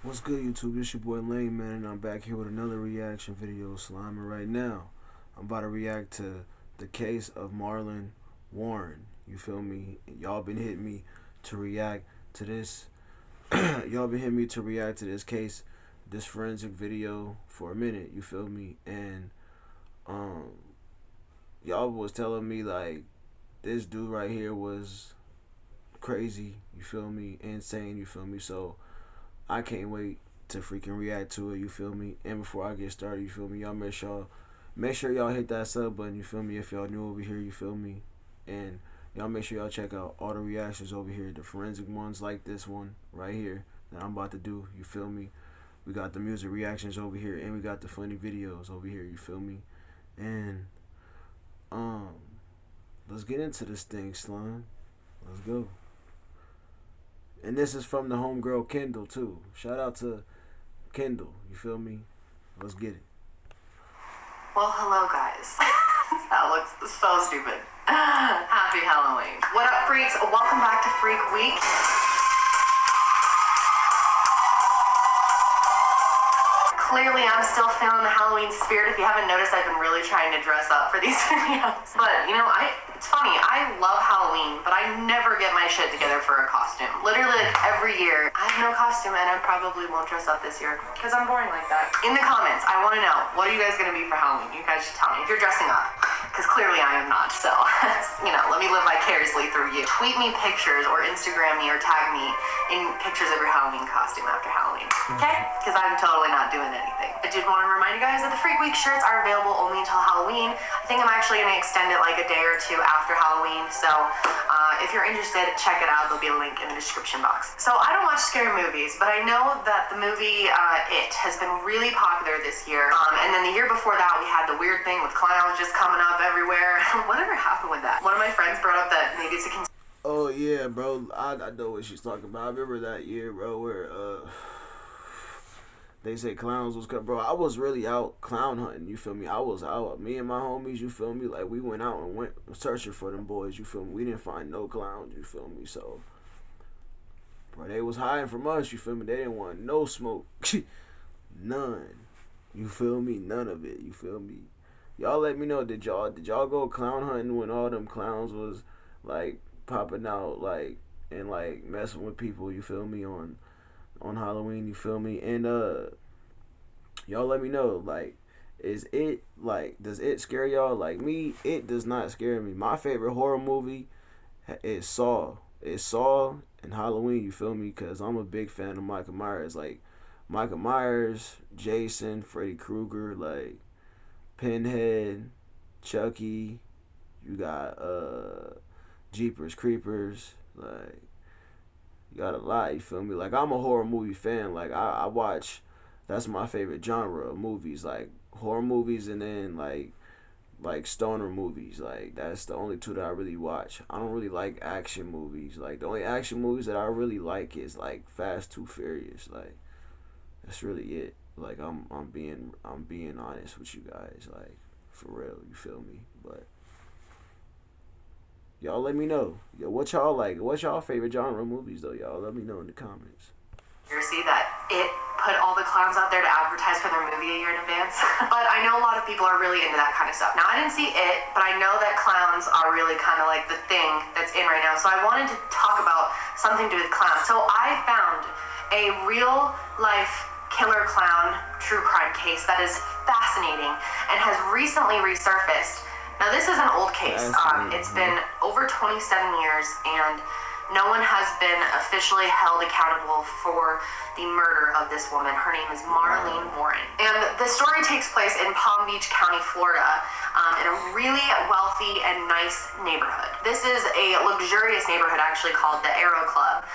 What's good, YouTube? It's your boy Lane, man, and I'm back here with another reaction video sliming right now. I'm about to react to the case of Marlene Warren. You feel me? Y'all been hitting me to react to this. Y'all been hitting me to react to this case, this forensic video for a minute. You feel me? And um, y'all was telling me like this dude right here was crazy. You feel me? Insane. You feel me? So I can't wait to freaking react to it, you feel me? And before I get started, you feel me? Y'all make sure y'all hit that sub button, you feel me? If y'all new over here, you feel me? And y'all make sure y'all check out all the reactions over here, the forensic ones like this one right here that I'm about to do, you feel me? We got the music reactions over here, and we got the funny videos over here, you feel me? And um let's get into this thing, slime. Let's go. And this is from the homegirl Kendall too. Shout out to Kendall, you feel me? Let's get it. Well, hello guys. That looks so stupid. Happy Halloween. What up, freaks? Welcome back to Freak Week. Clearly, I'm still feeling the Halloween spirit. If you haven't noticed, I've been really trying to dress up for these videos. But, you know, it's funny. I love Halloween, but I never get my shit together for a costume. Literally, like, every year, I have no costume, and I probably won't dress up this year because I'm boring like that. In the comments, I want to know, what are you guys going to be for Halloween? You guys should tell me if you're dressing up, because clearly I am not. So, you know, let me live vicariously through you. Tweet me pictures or Instagram me or tag me in pictures of your Halloween costume after Halloween, okay? Because I'm totally not doing anything. I did want to remind you guys that the Freak Week shirts are available only until Halloween. I think I'm actually going to extend it like a day or two after Halloween, so if you're interested, check it out. There'll be a link in the description box. So I don't watch scary movies, but I know that the movie It has been really popular this year, and then the year before that we had the weird thing with clowns just coming up everywhere. Whatever happened with that? One of my friends brought up that maybe it's a Oh yeah, bro. I know what she's talking about. I remember that year, bro, where they say clowns was cut, bro. I was really out clown hunting, you feel me? I was out, me and my homies, you feel me? Like, we went out and went searching for them boys, you feel me? We didn't find no clowns, you feel me? So, bro, they was hiding from us, you feel me? They didn't want no smoke. None. You feel me? None of it, you feel me? Y'all let me know, did y'all go clown hunting when all them clowns was, like, popping out, like, and, like, messing with people, you feel me, on Halloween, you feel me? And y'all let me know, like, does it scare y'all? Like me, it does not scare me. My favorite horror movie is Saw. It's Saw and Halloween, you feel me? Because I'm a big fan of Michael Myers. Like, Michael Myers, Jason, Freddy Krueger, like, Pinhead, Chucky, you got Jeepers Creepers, like, you got a lot, you feel me? Like, I'm a horror movie fan. Like, I watch, that's my favorite genre of movies, like horror movies, and then like stoner movies. Like, that's the only two that I really watch. I don't really like action movies. Like, the only action movies that I really like is like Fast Too Furious. Like, that's really it. Like, I'm being honest with you guys, like, for real, you feel me? But y'all let me know. Yo, what y'all like? What's y'all favorite genre movies though? Y'all let me know in the comments. See that It put all the clowns out there to advertise for their movie a year in advance. But I know a lot of people are really into that kind of stuff. Now, I didn't see It, but I know that clowns are really kind of like the thing that's in right now. So I wanted to talk about something to do with clowns. So I found a real life killer clown true crime case that is fascinating and has recently resurfaced. Now, this is an old case. It's been over 27 years, and no one has been officially held accountable for the murder of this woman. Her name is Marlene Warren. And the story takes place in Palm Beach County, Florida, in a really wealthy and nice neighborhood. This is a luxurious neighborhood, actually, called the Aero Club,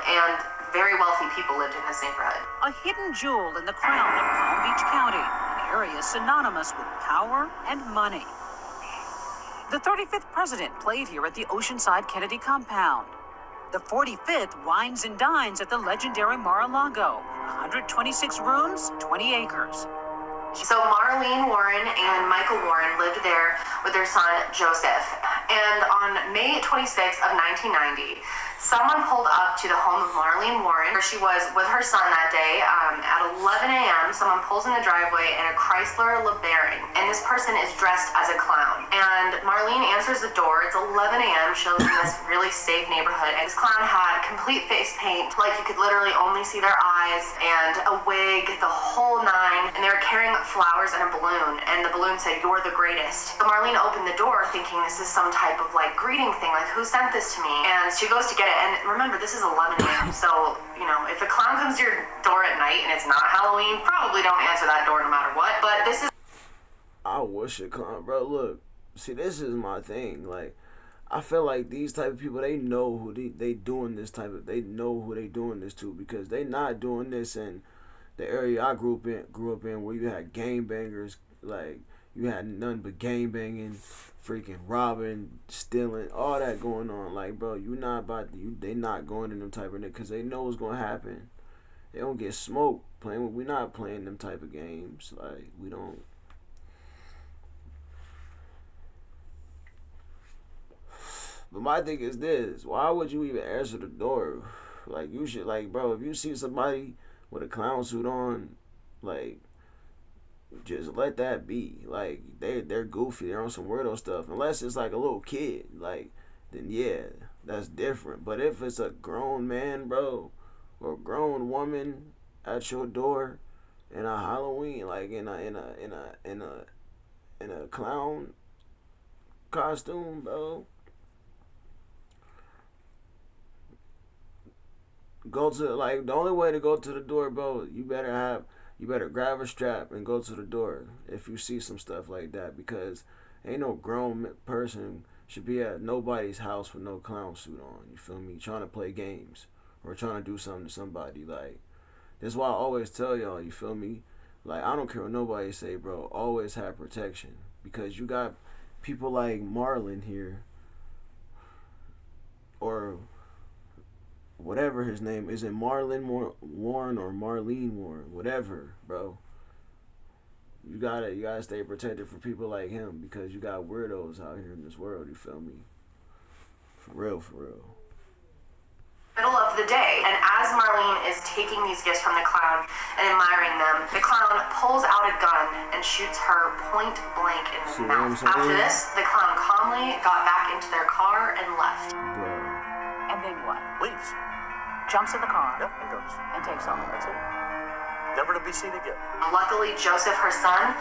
and very wealthy people lived in this neighborhood. A hidden jewel in the crown of Palm Beach County, an area synonymous with power and money. The 35th president played here at the Oceanside Kennedy compound. The 45th wines and dines at the legendary Mar-a-Lago. 126 rooms, 20 acres. So Marlene Warren and Michael Warren lived there with their son, Joseph. And on May 26th of 1990, Someone pulled up to the home of Marlene Warren, where she was with her son that day. At 11 a.m., someone pulls in the driveway in a Chrysler LeBaron, and this person is dressed as a clown. And Marlene answers the door. It's 11 a.m. She lives in this really safe neighborhood, and this clown had complete face paint, like you could literally only see their eyes, and a wig, the whole nine, and they were carrying flowers and a balloon, and the balloon said, "You're the greatest." So Marlene opened the door thinking this is some type of like greeting thing, like who sent this to me? And she goes to get it, and remember, this is 11 a.m. So, you know, if a clown comes to your door at night and it's not Halloween, probably don't answer that door no matter what. But this is... I wish a clown, bro. Look, see, this is my thing. Like, I feel like these type of people, they know who they doing this type of, they know who they doing this to, because they not doing this in the area I grew up in, where you had gangbangers, like you had nothing but gang banging, freaking robbing, stealing, all that going on. Like, bro, you not about to, they not going in them type of, because they know what's gonna happen. They don't get smoked playing. We not playing them type of games. Like, we don't. But my thing is this: why would you even answer the door? Like, you should, like, bro, if you see somebody with a clown suit on, like, just let that be. Like, they're goofy, they're on some weirdo stuff. Unless it's like a little kid, like, then yeah, that's different. But if it's a grown man, bro, or a grown woman at your door in a Halloween, like in a clown costume, bro, go to, like, the only way to go to the door, bro, you better grab a strap and go to the door if you see some stuff like that, because ain't no grown person should be at nobody's house with no clown suit on, you feel me, trying to play games or trying to do something to somebody. Like, that's why I always tell y'all, you feel me, like, I don't care what nobody say, bro, always have protection, because you got people like Marlon here, or whatever his name is, it Marlon Warren or Marlene Warren, whatever, bro. You gotta stay protected for people like him, because you got weirdos out here in this world, you feel me? For real, for real. Middle of the day, and as Marlene is taking these gifts from the clown and admiring them, the clown pulls out a gun and shoots her point blank in the mouth. After this, the clown calmly got back into their car and left. Bro. And then what? Leaves. Jumps in the car Yep, and goes. and takes off. That's it. Never to be seen again. Luckily, Joseph, her son,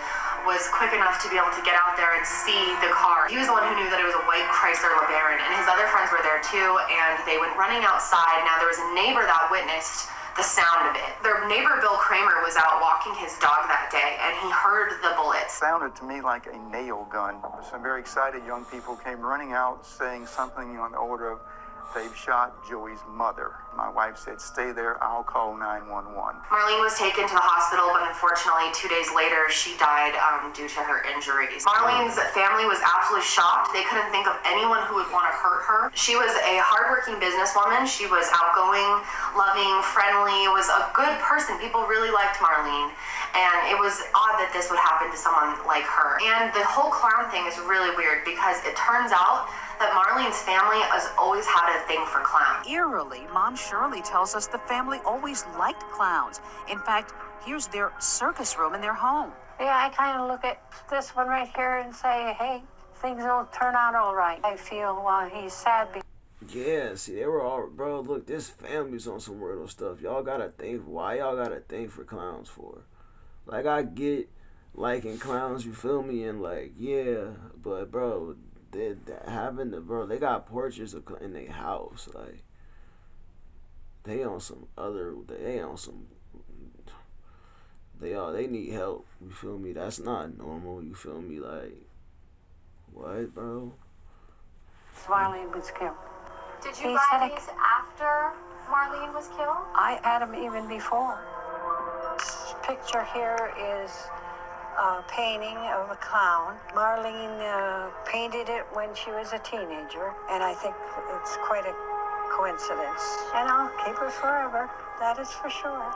was quick enough to be able to get out there and see the car. He was the one who knew that it was a white Chrysler LeBaron, and his other friends were there too, and they went running outside. Now, there was a neighbor that witnessed the sound of it. Their neighbor, Bill Kramer, was out walking his dog that day, and he heard the bullets. Sounded to me like a nail gun. Some very excited young people came running out saying something on the order of, "They've shot Joey's mother." My wife said, "Stay there, I'll call 911. Marlene was taken to the hospital, but unfortunately 2 days later she died due to her injuries. Marlene's family was absolutely shocked. They couldn't think of anyone who would want to hurt her. She was a hardworking businesswoman. She was outgoing, loving, friendly, was a good person. People really liked Marlene, and it was odd that this would happen to someone like her. And the whole clown thing is really weird, because it turns out that Marlene's family has always had a thing for clowns. Eerily, Mom Shirley tells us the family always liked clowns. In fact, here's their circus room in their home. Yeah, I kind of look at this one right here and say, hey, things will turn out all right. I feel he's sad. Yeah, see, they were all, bro, look, this family's on some weirdo stuff. Y'all gotta think, why y'all gotta think for clowns for? Like, I get liking clowns, you feel me, and like, yeah, but bro, they got portraits in their house, like, they need help, you feel me? That's not normal, you feel me? Like, what, bro? Marlene was killed. Did you buy these after Marlene was killed? I had them even before. This picture here is a painting of a clown. Marlene painted it when she was a teenager, and I think it's quite a coincidence. And I'll keep her forever, that is for sure.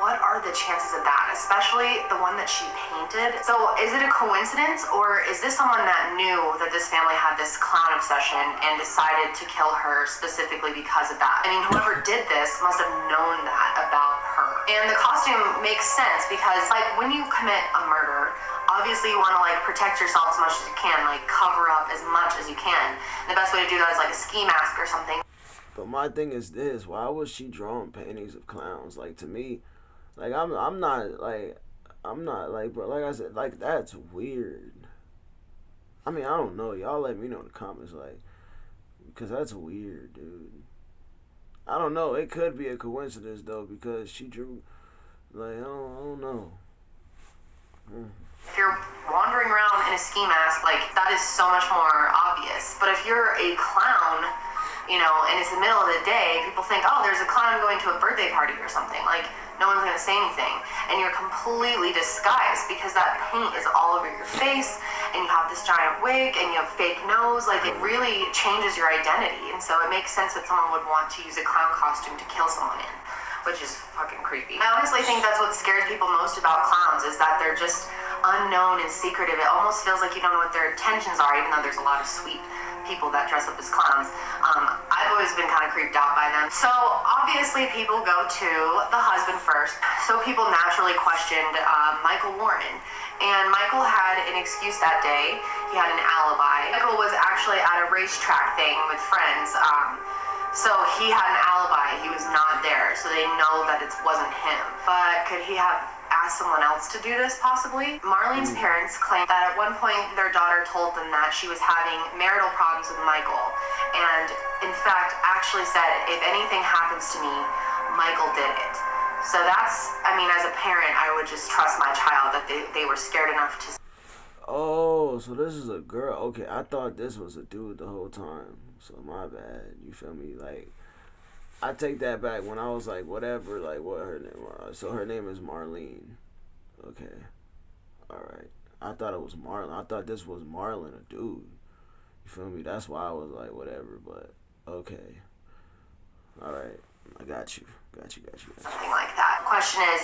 what are the chances of that? Especially the one that she painted. So is it a coincidence, or is this someone that knew that this family had this clown obsession and decided to kill her specifically because of that? I mean, whoever did this must have known that about her. And the costume makes sense because, like, when you commit a murder, obviously you want to, like, protect yourself as much as you can, like, cover up as much as you can. And the best way to do that is like a ski mask or something. But my thing is this: why was she drawing paintings of clowns? Like, to me, like, I'm not like, but like I said, like, that's weird. I mean, I don't know. Y'all let me know in the comments, like, because that's weird, dude. I don't know. It could be a coincidence though, because she drew, like, I don't know. If you're wandering around in a ski mask, like, that is so much more obvious. But if you're a clown, you know, and it's the middle of the day, people think, oh, there's a clown going to a birthday party or something. Like, no one's going to say anything. And you're completely disguised because that paint is all over your face, and you have this giant wig, and you have fake nose. Like, it really changes your identity. And so it makes sense that someone would want to use a clown costume to kill someone in, which is fucking creepy. I honestly think that's what scares people most about clowns, is that they're just unknown and secretive. It almost feels like you don't know what their intentions are, even though there's a lot of sweet people that dress up as clowns. I've always been kind of creeped out by them. So obviously people go to the husband first. So people naturally questioned Michael Warren. And Michael had an excuse that day. He had an alibi. Michael was actually at a racetrack thing with friends. So he had an alibi. He was not there. So they know that it wasn't him. But could he have asked someone else to do this, possibly? Marlene's parents claim that at one point their daughter told them that she was having marital problems with Michael, and in fact actually said, if anything happens to me, Michael did it. So that's, I mean, as a parent, I would just trust my child that they were scared enough to... Oh, so this is a girl. Okay, I thought this was a dude the whole time. So my bad. You feel me? Like, I take that back when I was like, whatever, like, what her name was. So her name is Marlene. Okay. Alright. I thought it was Marlon. I thought this was Marlon, a dude. You feel me? That's why I was like, whatever, but okay. Alright. I got you. Something like that. Question is,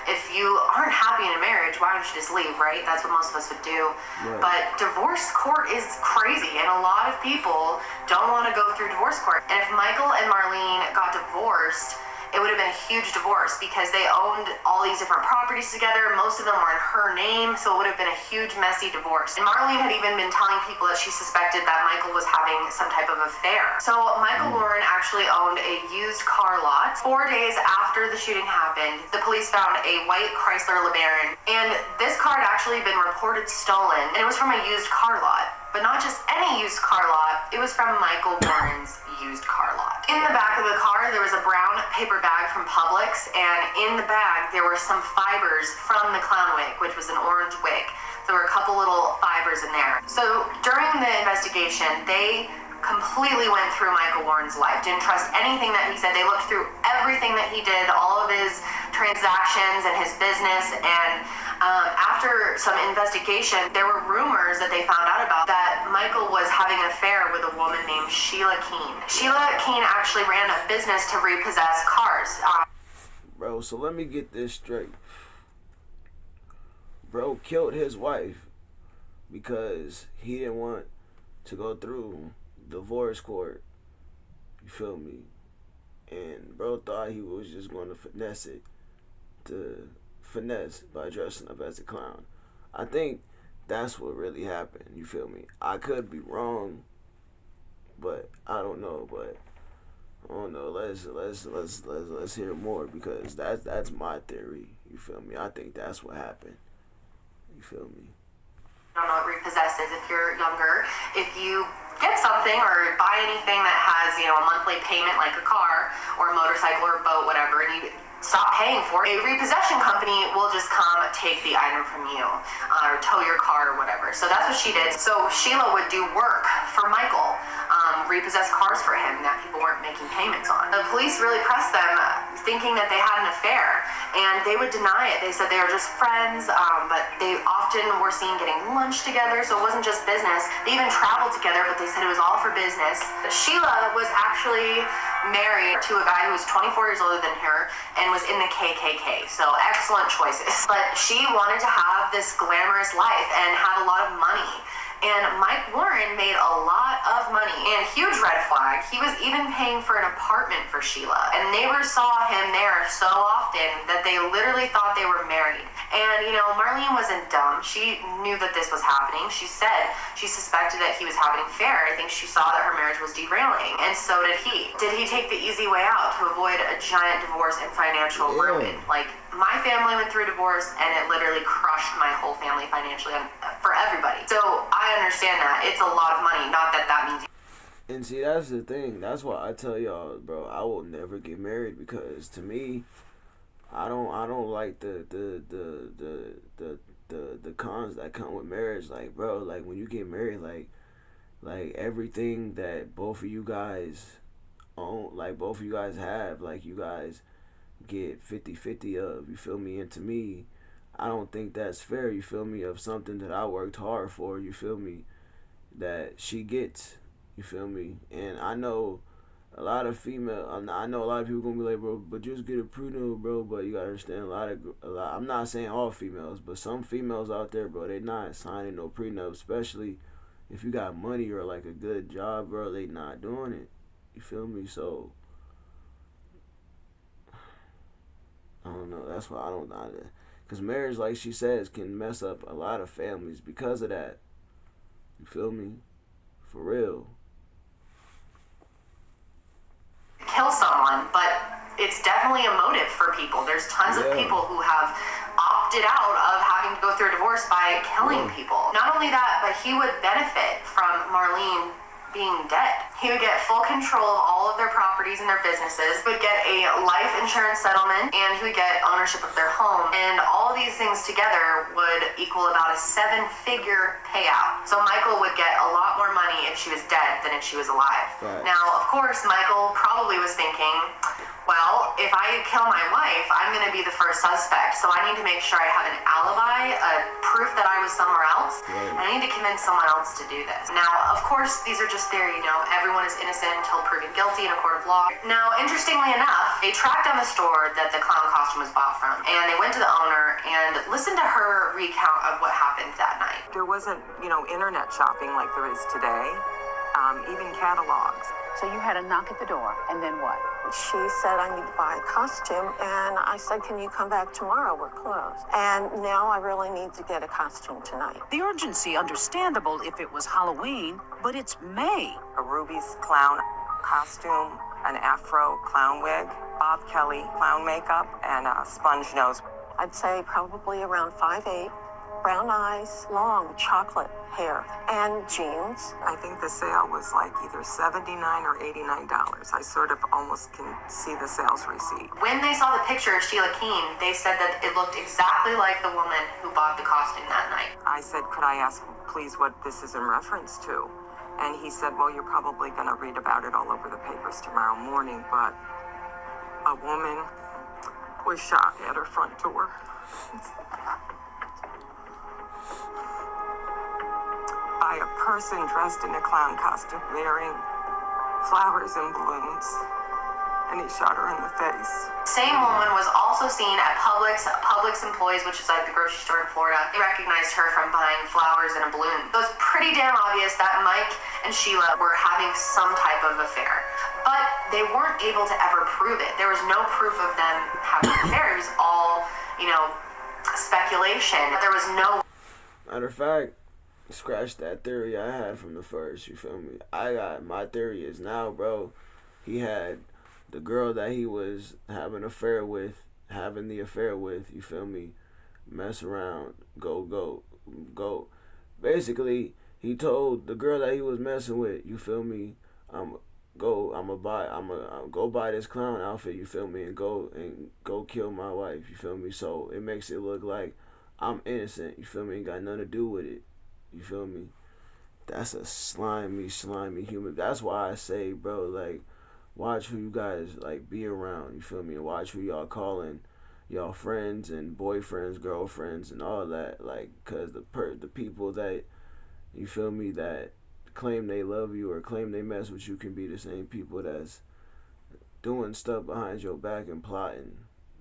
if you aren't happy in a marriage, why don't you just leave, right? That's what most of us would do. Right. But divorce court is crazy, and a lot of people don't want to go through divorce court. And if Michael and Marlene got divorced, it would have been a huge divorce because they owned all these different properties together. Most of them were in her name, so it would have been a huge, messy divorce. And Marlene had even been telling people that she suspected that Michael was having some type of affair. So Michael Warren actually owned a used car lot. 4 days after the shooting happened, the police found a white Chrysler LeBaron, and this car had actually been reported stolen, and it was from a used car lot. But not just any used car lot, it was from Michael Warren's used car lot. In the back of the car, there was a brown paper bag from Publix, and in the bag, there were some fibers from the clown wig, which was an orange wig. There were a couple little fibers in there. So during the investigation, they completely went through Michael Warren's life, didn't trust anything that he said. They looked through everything that he did, all of his transactions and his business, and after some investigation, there were rumors that they found out about that Michael was having an affair with a woman named Sheila Keene. Sheila Keene actually ran a business to repossess cars. Bro, so let me get this straight. Bro killed his wife because he didn't want to go through divorce court. You feel me? And bro thought he was just going to finesse by dressing up as a clown. I think that's what really happened. You feel me? I could be wrong, but I don't know. But I don't know. Let's hear more, because that's my theory. You feel me? I think that's what happened. You feel me? I don't know what repossess is. If you're younger, if you get something or buy anything that has, you know, a monthly payment like a car or a motorcycle or a boat, whatever, and you stop paying for it, a repossession company will just come take the item from you or tow your car or whatever. So that's what she did. So Sheila would do work for Michael, repossess cars for him that people weren't making payments on. The police really pressed them, thinking that they had an affair, and they would deny it. They said they were just friends, but they often were seen getting lunch together, so it wasn't just business. They even traveled together, but they said it was all for business. Sheila was actually married to a guy who was 24 years older than her and was in the KKK. So excellent choices. But she wanted to have this glamorous life and have a lot of money. And Mike Warren made a lot of money, and huge red flag, he was even paying for an apartment for Sheila. And neighbors saw him there so often that they literally thought they were married. And, Marlene wasn't dumb. She knew that this was happening. She said she suspected that he was having an affair. I think she saw that her marriage was derailing, and so did he. Did he take the easy way out to avoid a giant divorce and financial ruin? Like, my family went through divorce, and it literally crushed my whole family financially for everybody. So I understand that. It's a lot of money. Not that that means. And see, that's the thing. That's why I tell y'all, bro, I will never get married, because to me, I don't like the cons that come with marriage. Like, bro, like when you get married, like everything that both of you guys own, like both of you guys have, like you guys get 50-50 of, you feel me? And to me, I don't think that's fair, you feel me, of something that I worked hard for, you feel me, that she gets, you feel me? And I know a lot of I know a lot of people gonna be like, bro, but just get a prenup, bro. But you gotta understand, a lot. I'm not saying all females, but some females out there, bro, they not signing no prenup, especially if you got money or like a good job, bro. They not doing it. You feel me? So I don't know. That's why I don't know. Because marriage, like she says, can mess up a lot of families because of that. You feel me? For real. Kill someone, but it's definitely a motive for people. There's tons of people who have opted out of having to go through a divorce by killing people. Not only that, but he would benefit from Marlene being dead. He would get full control of all of their properties and their businesses, would get a life insurance settlement, and he would get ownership of their home. And all these things together would equal about a 7-figure payout. So Michael would get a lot more money if she was dead than if she was alive. Right. Now, of course, Michael probably was thinking, well, if I kill my wife, I'm going to be the first suspect. So I need to make sure I have an alibi, proof that I was somewhere else, and I need to convince someone else to do this. Now, of course, these are just theory. Everyone is innocent until proven guilty in a court of law. Now, interestingly enough, they tracked down the store that the clown costume was bought from, and they went to the owner and listened to her recount of what happened that night. There wasn't, internet shopping like there is today, even catalogs. So you had a knock at the door, and then what? She said, I need to buy a costume. And I said, can you come back tomorrow? We're closed. And now I really need to get a costume tonight. The urgency understandable if it was Halloween, but it's May. A Ruby's clown costume, an afro clown wig, Bob Kelly clown makeup, and a sponge nose. I'd say probably around 5'8", brown eyes, long chocolate hair, and jeans. I think the sale was like either $79 or $89. I sort of almost can see the sales receipt. When they saw the picture of Sheila Keene, they said that it looked exactly like the woman who bought the costume that night. I said, could I ask, please, what this is in reference to? And he said, well, you're probably going to read about it all over the papers tomorrow morning, but a woman was shot at her front door. By a person dressed in a clown costume, wearing flowers and balloons, and he shot her in the face. Same woman was also seen at Publix employees, which is like the grocery store in Florida. They recognized her from buying flowers and a balloon. So it's pretty damn obvious that Mike and Sheila were having some type of affair. But they weren't able to ever prove it. There was no proof of them having an affair. It was all, speculation. There was no... Matter of fact, scratch that theory I had from the first, you feel me? My theory is now, bro, he had the girl that he was having the affair with, you feel me, mess around, go. Basically, he told the girl that he was messing with, you feel me, go buy this clown outfit, you feel me, and go kill my wife, you feel me? So it makes it look like I'm innocent, you feel me, ain't got nothing to do with it. You feel me? That's a slimy human. That's why I say, bro, like, watch who you guys, like, be around. You feel me? And watch who y'all calling y'all friends and boyfriends, girlfriends, and all that. Like, because the people that, you feel me, that claim they love you or claim they mess with you can be the same people that's doing stuff behind your back and plotting.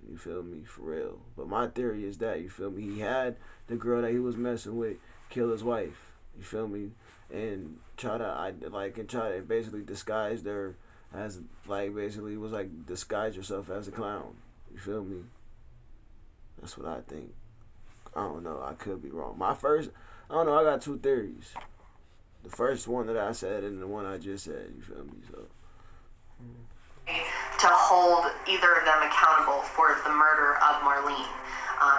You feel me? For real. But my theory is that, you feel me, he had the girl that he was messing with kill his wife. You feel me? And try to basically disguise her as, like, basically was like, disguise yourself as a clown. You feel me? That's what I think. I don't know. I could be wrong. I don't know. I got two theories. The first one that I said and the one I just said. You feel me? So. To hold either of them accountable for the murder of Marlene.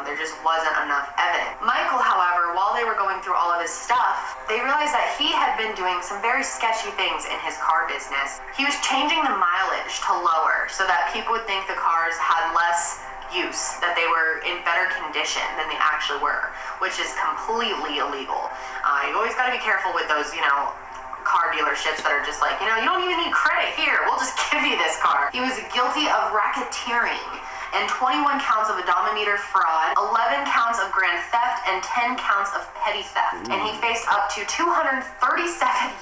There just wasn't enough evidence. Michael, however, while they were going through all of his stuff, they realized that he had been doing some very sketchy things in his car business. He was changing the mileage to lower so that people would think the cars had less use, that they were in better condition than they actually were, which is completely illegal. You always got to be careful with those, car dealerships that are just like, you don't even need credit here. We'll just give you this car. He was guilty of racketeering and 21 counts of odometer fraud, 11 counts of grand theft, and 10 counts of petty theft. And he faced up to 237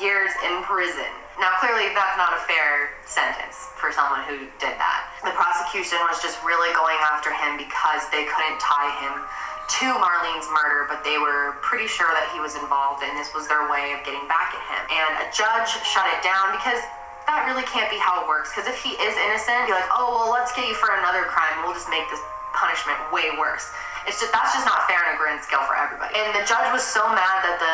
years in prison. Now, clearly, that's not a fair sentence for someone who did that. The prosecution was just really going after him because they couldn't tie him to Marlene's murder, but they were pretty sure that he was involved, and this was their way of getting back at him. And a judge shut it down because that really can't be how it works. Because if he is innocent, be like, oh, well, let's get you for another crime. We'll just make this punishment way worse. That's just not fair on a grand scale for everybody. And the judge was so mad that the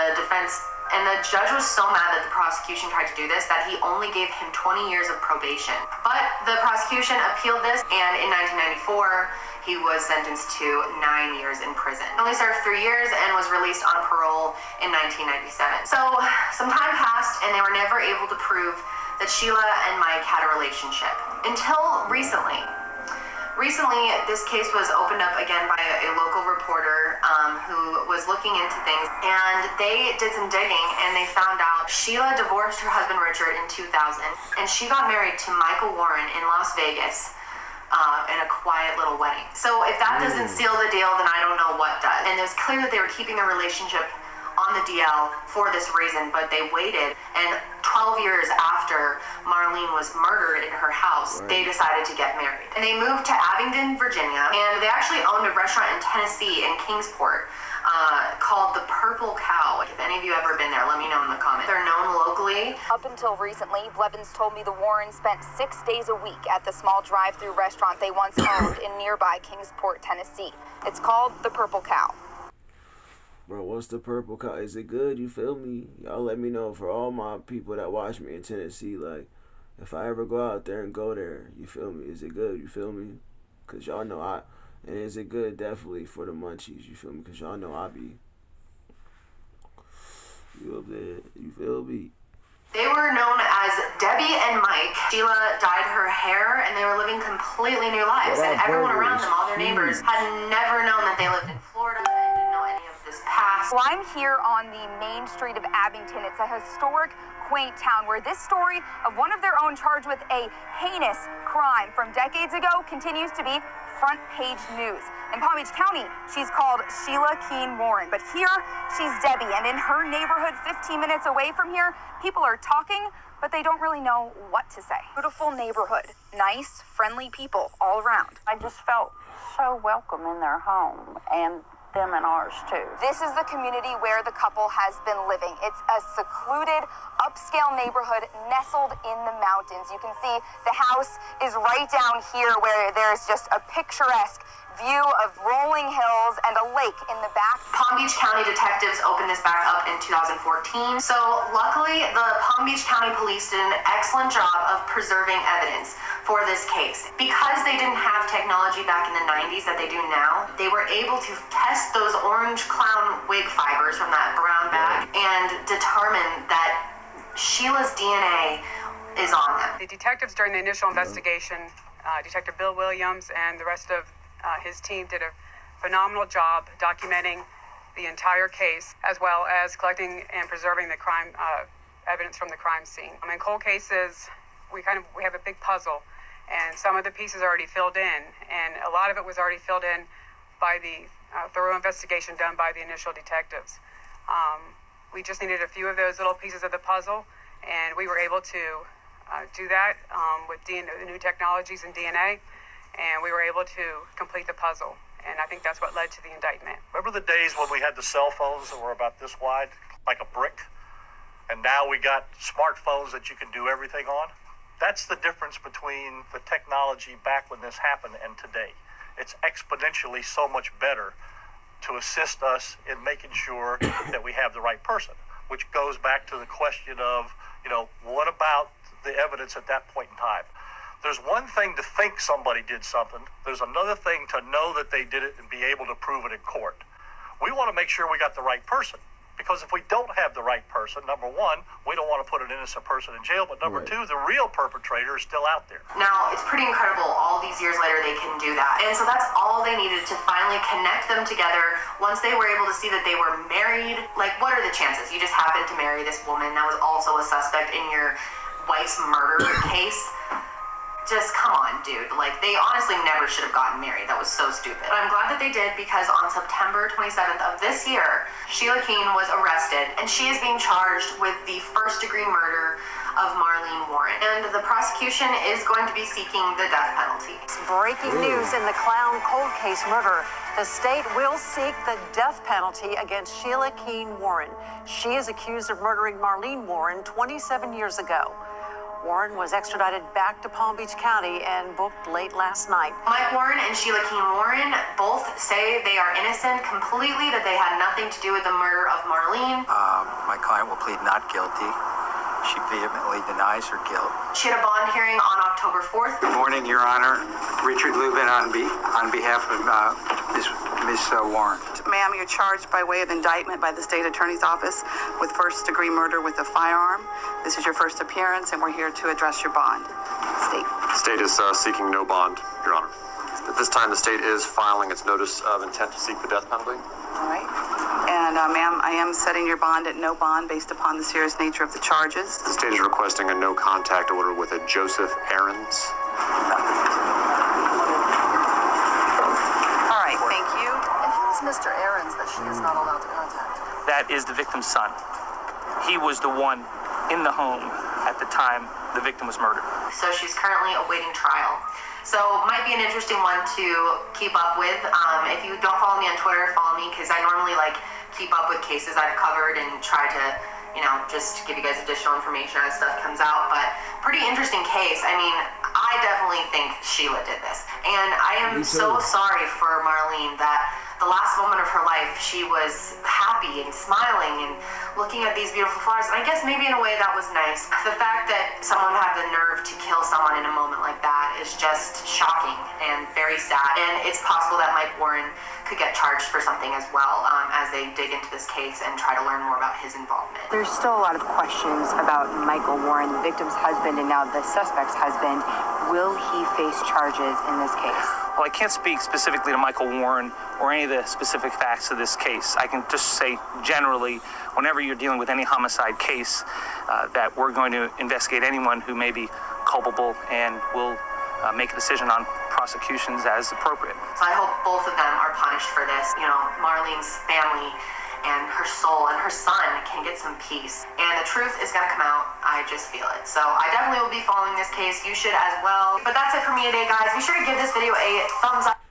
prosecution tried to do this that he only gave him 20 years of probation. But the prosecution appealed this, and in 1994, he was sentenced to 9 years in prison. He only served 3 years and was released on parole in 1997. So some time passed, and they were never able to prove that Sheila and Mike had a relationship until recently. Recently, this case was opened up again by a local reporter who was looking into things, and they did some digging, and they found out Sheila divorced her husband Richard in 2000, and she got married to Michael Warren in Las Vegas in a quiet little wedding. So if that doesn't seal the deal, then I don't know what does. And it was clear that they were keeping their relationship on the DL for this reason, but they waited, and 12 years after Marlene was murdered in her house, they decided to get married. And they moved to Abingdon, Virginia, and they actually owned a restaurant in Tennessee in Kingsport called the Purple Cow. If any of you ever been there, let me know in the comments. They're known locally. Up until recently, Blevins told me the Warrens spent 6 days a week at the small drive-through restaurant they once owned in nearby Kingsport, Tennessee. It's called the Purple Cow. Bro, what's the Purple Cow? Is it good? You feel me? Y'all let me know for all my people that watch me in Tennessee. Like, if I ever go out there and go there, you feel me? Is it good? You feel me? Because y'all know and is it good? Definitely for the munchies, you feel me? Because y'all know I be. You up there? You feel me? They were known as Debbie and Mike. Sheila dyed her hair, and they were living completely new lives. And everyone around them, all their neighbors, had never known that they lived in Florida and didn't know any of this past. Well, I'm here on the main street of Abington. It's a historic, quaint town where this story of one of their own charged with a heinous crime from decades ago continues to be front page news. In Palm Beach County, she's called Sheila Keene Warren, but here she's Debbie, and in her neighborhood 15 minutes away from here, people are talking, but they don't really know what to say. Beautiful neighborhood, nice, friendly people all around. I just felt so welcome in their home, and them and ours too. This is the community where the couple has been living. It's a secluded, upscale neighborhood nestled in the mountains. You can see the house is right down here where there's just a picturesque view of rolling hills and a lake in the back. Palm Beach County detectives opened this back up in 2014. So luckily, the Palm Beach County Police did an excellent job of preserving evidence for this case. Because they didn't have technology back in the 90s that they do now, they were able to test those orange clown wig fibers from that brown bag and determine that Sheila's DNA is on them. The detectives during the initial investigation, Detective Bill Williams and the rest of his team did a phenomenal job documenting the entire case, as well as collecting and preserving the crime evidence from the crime scene. In cold cases, we have a big puzzle, and some of the pieces are already filled in, and a lot of it was already filled in by the thorough investigation done by the initial detectives. We just needed a few of those little pieces of the puzzle, and we were able to do that with new technologies and DNA, and we were able to complete the puzzle. And I think that's what led to the indictment. Remember the days when we had the cell phones that were about this wide, like a brick? And now we got smartphones that you can do everything on? That's the difference between the technology back when this happened and today. It's exponentially so much better to assist us in making sure that we have the right person, which goes back to the question of, what about the evidence at that point in time? There's one thing to think somebody did something. There's another thing to know that they did it and be able to prove it in court. We want to make sure we got the right person, because if we don't have the right person, number one, we don't want to put an innocent person in jail, but number two, the real perpetrator is still out there. Now, it's pretty incredible all these years later they can do that. And so that's all they needed to finally connect them together. Once they were able to see that they were married, like, what are the chances? You just happened to marry this woman that was also a suspect in your wife's murder case. Just come on, dude. Like, they honestly never should have gotten married. That was so stupid. But I'm glad that they did, because on September 27th of this year, Sheila Keene was arrested, and she is being charged with the first-degree murder of Marlene Warren. And the prosecution is going to be seeking the death penalty. Breaking news in the Clown cold case murder. The state will seek the death penalty against Sheila Keene Warren. She is accused of murdering Marlene Warren 27 years ago. Warren was extradited back to Palm Beach County and booked late last night. Mike Warren and Sheila Keene Warren both say they are innocent completely, that they had nothing to do with the murder of Marlene. My client will plead not guilty. She vehemently denies her guilt. She had a bond hearing on October 4th. Good morning, Your Honor. Richard Lubin on behalf of Miss Warren. Ma'am, you're charged by way of indictment by the State Attorney's Office with first-degree murder with a firearm. This is your first appearance, and we're here to address your bond. State is seeking no bond, Your Honor. At this time, the state is filing its notice of intent to seek the death penalty. All right. And, ma'am, I am setting your bond at no bond based upon the serious nature of the charges. The state is requesting a no-contact order with a Joseph Aarons. All right, thank you. And who is Mr. Aarons that she is not allowed to contact? That is the victim's son. He was the one in the home at the time the victim was murdered. So she's currently awaiting trial. So might be an interesting one to keep up with. If you don't follow me on Twitter, follow me, because I normally keep up with cases I've covered and try to, just give you guys additional information as stuff comes out. But pretty interesting case. I mean, I definitely think Sheila did this. And I am so sorry for Marlene that the last moment of her life, she was happy and smiling and looking at these beautiful flowers. And I guess maybe in a way that was nice. The fact that someone had the nerve to kill someone in a moment like that is just shocking and very sad. And it's possible that Mike Warren could get charged for something as well, as they dig into this case and try to learn more about his involvement. There's still a lot of questions about Michael Warren, the victim's husband and now the suspect's husband. Will he face charges in this case? Well, I can't speak specifically to Michael Warren or any of the specific facts of this case. I can just say generally, whenever you're dealing with any homicide case, that we're going to investigate anyone who may be culpable and will make a decision on prosecutions as appropriate. So I hope both of them are punished for this. Marlene's family and her soul and her son can get some peace. And the truth is going to come out. I just feel it. So I definitely will be following this case. You should as well. But that's it for me today, guys. Be sure to give this video a thumbs up.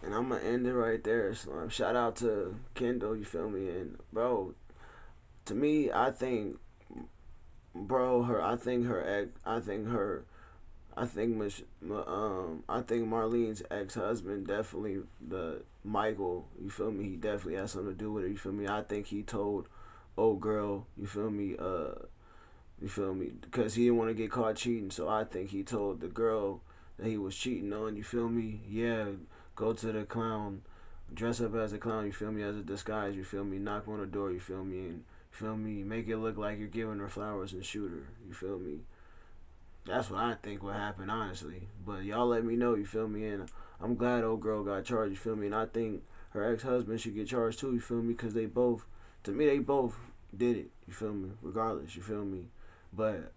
And I'm going to end it right there. So, shout out to Kendall, you feel me? And, bro, to me, I think Marlene's ex-husband definitely, the Michael, you feel me, he definitely has something to do with it, you feel me. I think he told old girl, you feel me, because he didn't want to get caught cheating. So I think he told the girl that he was cheating on, you feel me. Yeah, go to the clown, dress up as a clown, you feel me, as a disguise, you feel me, knock on the door, you feel me, and you feel me, make it look like you're giving her flowers and shoot her, you feel me. That's what I think would happen, honestly. But y'all let me know, you feel me? And I'm glad old girl got charged, you feel me? And I think her ex-husband should get charged too, you feel me? Because they both did it, you feel me? Regardless, you feel me? But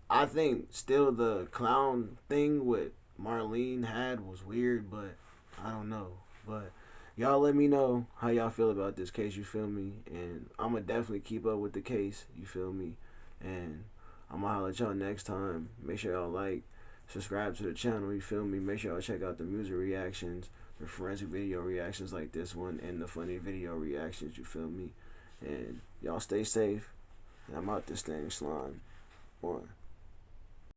I think still the clown thing with Marlene had was weird, but I don't know. But y'all let me know how y'all feel about this case, you feel me? And I'm going to definitely keep up with the case, you feel me? And I'm gonna holler at y'all next time. Make sure y'all like, subscribe to the channel, you feel me? Make sure y'all check out the music reactions, the forensic video reactions like this one, and the funny video reactions, you feel me? And y'all stay safe. And I'm out this thing, slime. 1.